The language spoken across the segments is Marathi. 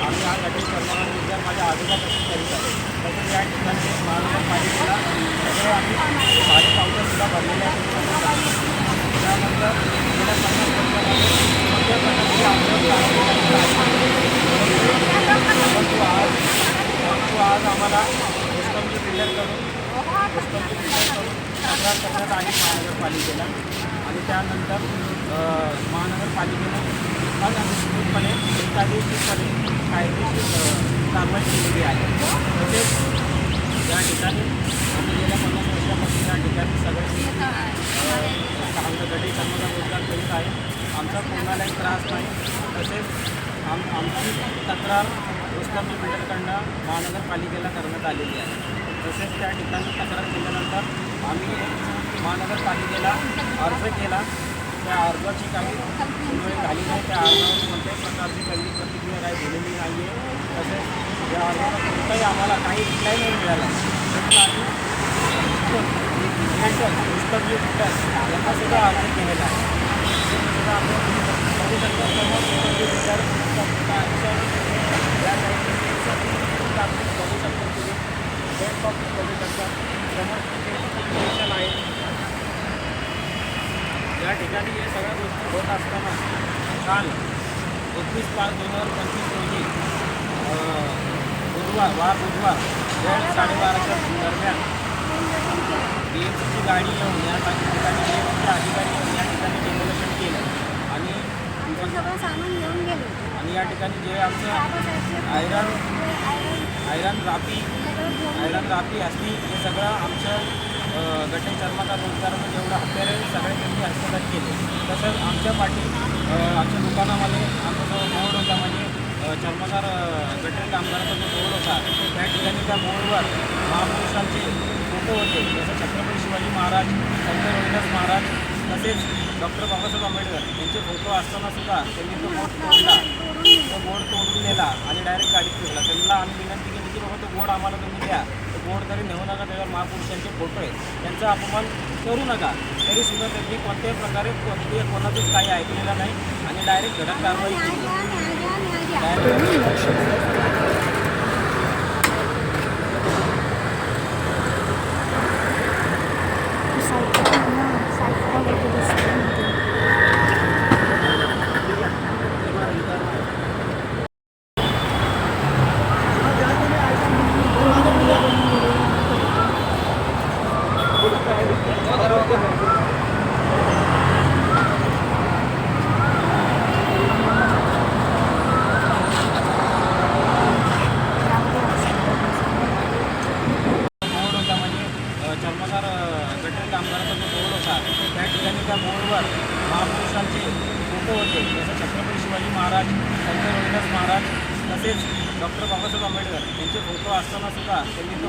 आम्ही हा गणेश कर्मकांड उद्यान माझ्या आजोबापासून करीत आहे. तसेच या ठिकाणी महानगरपालिकेला सगळे आम्ही पावत्यासुद्धा भरलेल्या आहेत. त्यानंतर गेल्या 50 वर्षामध्ये कोणत्या प्रकारची परंतु आज आम्हाला एसकमची बिल्डर करून तक्रार करण्यात आली महानगरपालिकेला. आणि त्यानंतर महानगरपालिकेनं अनधिकृतपणे बेकायदेशीरपणे कायदेशीर कारवाई केलेली आहे. तसेच या ठिकाणी आम्ही गेल्या 50 वर्षापासून या ठिकाणी सगळे आमचं गणेश कर्मकांड रोजगार करीत आहे. आमचा कोणालाही त्रास नाही. तसेच आमची तक्रार एसकमची बिल्डरकडनं महानगरपालिकेला करण्यात आलेली आहे. तसेच त्या ठिकाणी तक्रार केल्यानंतर आम्ही महानगरपालिकेला अर्ज केला. त्या अर्जाची काही सुनवाई झाली नाही. त्या अर्जावर कोणत्याही प्रकारची पहिली प्रतिक्रिया काही दिलेली नाही आहे. तसेच या अर्जाला कोणताही आम्हाला काही रिप्लाय नाही मिळाला. एसकमची बिल्डर यांनासुद्धा अर्ज केलेला आहे. सुद्धा आपण बघू शकतो समोर एसकमची बिल्डर या आपण बघू शकतो तुम्ही बेड बॉक्स बघू शकता. समोर स्टेशन आहे. या ठिकाणी हे सगळ्या गोष्टी होत असताना काल 21/5/2025 रोजी बुधवार वेळ 12:30च्या दरम्यान BMCची गाडी येऊन या ठिकाणी BMCचे अधिकारी येऊन या ठिकाणी डेमोलेशन केलं आणि या ठिकाणी जे आमचं आयरन रापी असती हे सगळं आमच्या गणेश कर्मकांड रोजगाराचं जेवढं हत्यारे सगळे त्यांनी हस्तगत केले. तसंच आमच्या पाठी आमच्या दुकानामध्ये आमचा जो बोर्ड होता म्हणजे चर्मकार गणेश कामगाराचा जो बोर्ड होता त्या ठिकाणी त्या बोर्डवर महापुरुषांचे फोटो होते. जसं छत्रपती शिवाजी महाराज, संत रविदास महाराज तसेच डॉक्टर बाबासाहेब आंबेडकर यांचे फोटो असतानासुद्धा त्यांनी तो बोर्ड तोडून नेला आणि डायरेक्ट गाडीत फिरला. त्यांना आम्ही विनंती केली की बाबा तो बोर्ड आम्हाला तुम्ही द्या. तो बोर्ड तरी नेऊ नका. त्याच्यावर महापुरुषांचे फोटो आहे त्यांचा अपमान करू नका. तरीसुद्धा त्यांनी कोणत्याही प्रकारे कोणाचंच काही ऐकलेलं नाही आणि डायरेक्ट धडक कारवाई केली. चर्मकार गणेश कामगाराचा जो बोर्ड होता त्या ठिकाणी त्या बोर्डवर महापुरुषांचे फोटो होते. जसं छत्रपती शिवाजी महाराज, संत रविदास महाराज तसेच डॉक्टर बाबासाहेब आंबेडकर यांचे फोटो असतानासुद्धा त्यांनी तो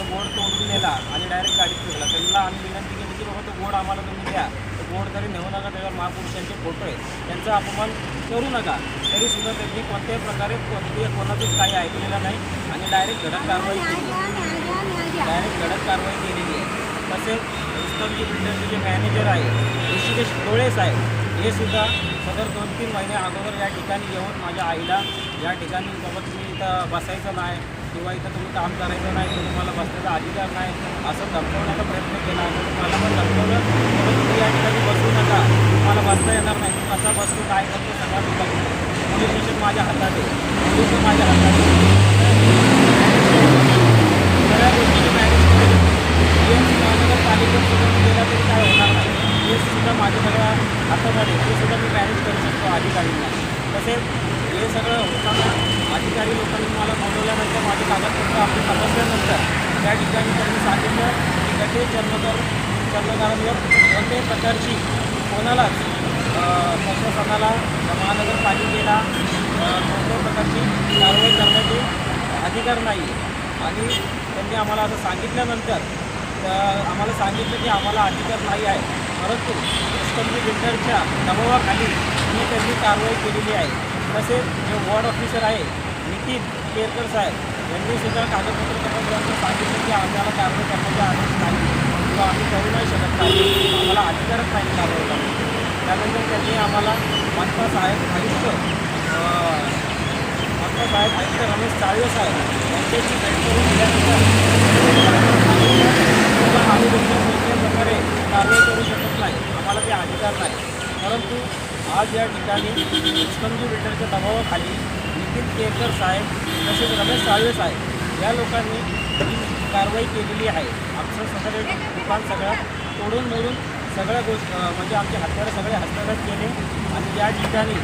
बोर्ड तोडून नेला आणि डायरेक्ट गाडीत फिरला. त्यांना आम्ही विनंती केली की बाबा तो बोर्ड आम्हाला तुम्ही द्या. तो बोर्ड तरी नेऊ नका. त्याच्यावर महापुरुषांचे फोटो आहे त्यांचा अपमान करू नका. तरीसुद्धा त्यांनी कोणत्याही प्रकारे कोणाचंच काही ऐकलेलं नाही आणि डायरेक्ट धडक कारवाई केलेली आहे. तसेच एसकमची बिल्डरचे जे मॅनेजर आहे ऋषिकेश डोळे साहेब हे सुद्धा सदर 2-3 महिने अगोदर या ठिकाणी येऊन माझ्या आईला या ठिकाणी बाबा तुम्ही इथं बसायचं नाही किंवा इथं तुम्ही काम करायचं नाही, तुम्हाला बसण्याचा अधिकार नाही असं धमकवण्याचा प्रयत्न केला. मला पण धमकवलं तुम्ही या ठिकाणी बसू नका, तुम्हाला बसता येणार नाही. कसा बसतो काय करतो सगळा मी बघतो. पोलीस स्टेशन माझ्या हातात आहे, पोलीस माझ्या हातात आहे. सगळ्या गोष्टी मॅनेज करून महानगरपालिकेत गेला तरी काय होणार नाही. हे सुद्धा माझ्या सगळ्या हातामध्ये ते सुद्धा मी मॅनेज करू शकतो अधिकारींना. तसेच हे सगळं होताना अधिकारी लोकांनी मला बोलवल्यानंतर माझे कागदपत्र आपले तपासल्यानंतर त्या ठिकाणी त्यांनी सांगितलं की गणेश कर्मकारांवर कोणत्याही प्रकारची कोणालाच प्रशासनाला महानगरपालिकेला कोणत्याही प्रकारची कारवाई करण्याचे अधिकार नाही आहे. आणि त्यांनी आम्हाला असं सांगितल्यानंतर आम्हाला सांगितलं की आम्हाला अधिकार नाही आहे, परंतु एसकमची बिल्डरच्या दबावाखाली मी त्यांनी कारवाई केलेली आहे. तसेच जे वॉर्ड ऑफिसर आहे नितीन केरकर साहेब यांनी सुद्धा कागदपत्र तपासल्यानंतर सांगितलं की आम्हाला कारवाई करण्याचे आदेश नाही किंवा आम्ही करू नाही शकत नाही, आम्हाला अधिकारच नाही कारवाई करण्याचा. त्यानंतर त्यांनी आम्हाला मनपा सहाय्यक आयुक्त रमेश चाळवे साहेब यांच्याशी भेट करून दिल्यानंतर किंवा आम्ही तुमच्या कोणत्याही प्रकारे कारवाई करू शकत नाही, आम्हाला ते अधिकार नाही. परंतु आज या ठिकाणी रुस्तमजी बिल्डरच्या दबावाखाली नितीन केरकर साहेब तसेच रमेश चाळवे साहेब या लोकांनी ही कारवाई केलेली आहे. आमचं सगळं दुकान सगळं तोडून मोडून सगळ्या म्हणजे आमचे हत्यारं सगळे हस्तगत केले आणि या ठिकाणी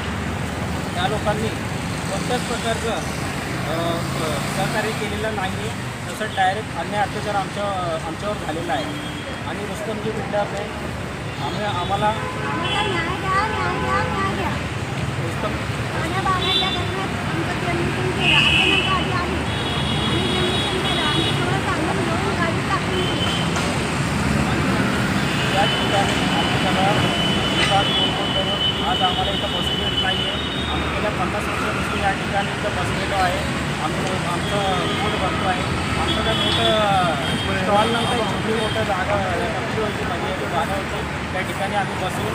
त्या लोकांनी कोणत्याच प्रकारचं सहकार्य केलेलं नाही. तसं डायरेक्ट अन्याय अत्याचार आमच्यावर झालेला आहे. आणि रुस्तमजी बिल्डरने आम्हाला रुस्तम या ठिकाणी आम्ही सगळं दुकान तोडफोड करून आज आम्हाला इथं बसू देत नाही आहे. आम्ही गेल्या 50 वर्षापासून या ठिकाणी इथं बसलेलो आहे. आमचं पोट भरतो आहे. आमचं काय मोठं स्टॉल नव्हतं, छोटी मोठं जागा नक्की होती, म्हणजे एक जागा होती. त्या ठिकाणी आम्ही बसून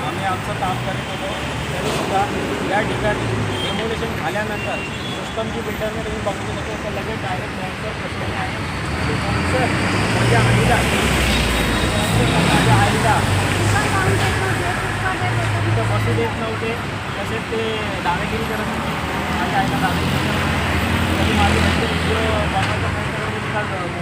आम्ही आमचं काम करत होतो. तरीसुद्धा या ठिकाणी डेमोलेशन झाल्यानंतर रुस्तमजी बिल्डरने तुम्ही बघू शकतो तर लगेच डायरेक्ट बँकर बसलेले आहे. सर माझ्या आईला तिथं बसू देत नव्हते. तसेच ते दादागिरी करत होते. माझ्या आईला दादागिरी करत होते. तरी माझे व्हिडिओ बनवायचा प्रयत्न करत होते.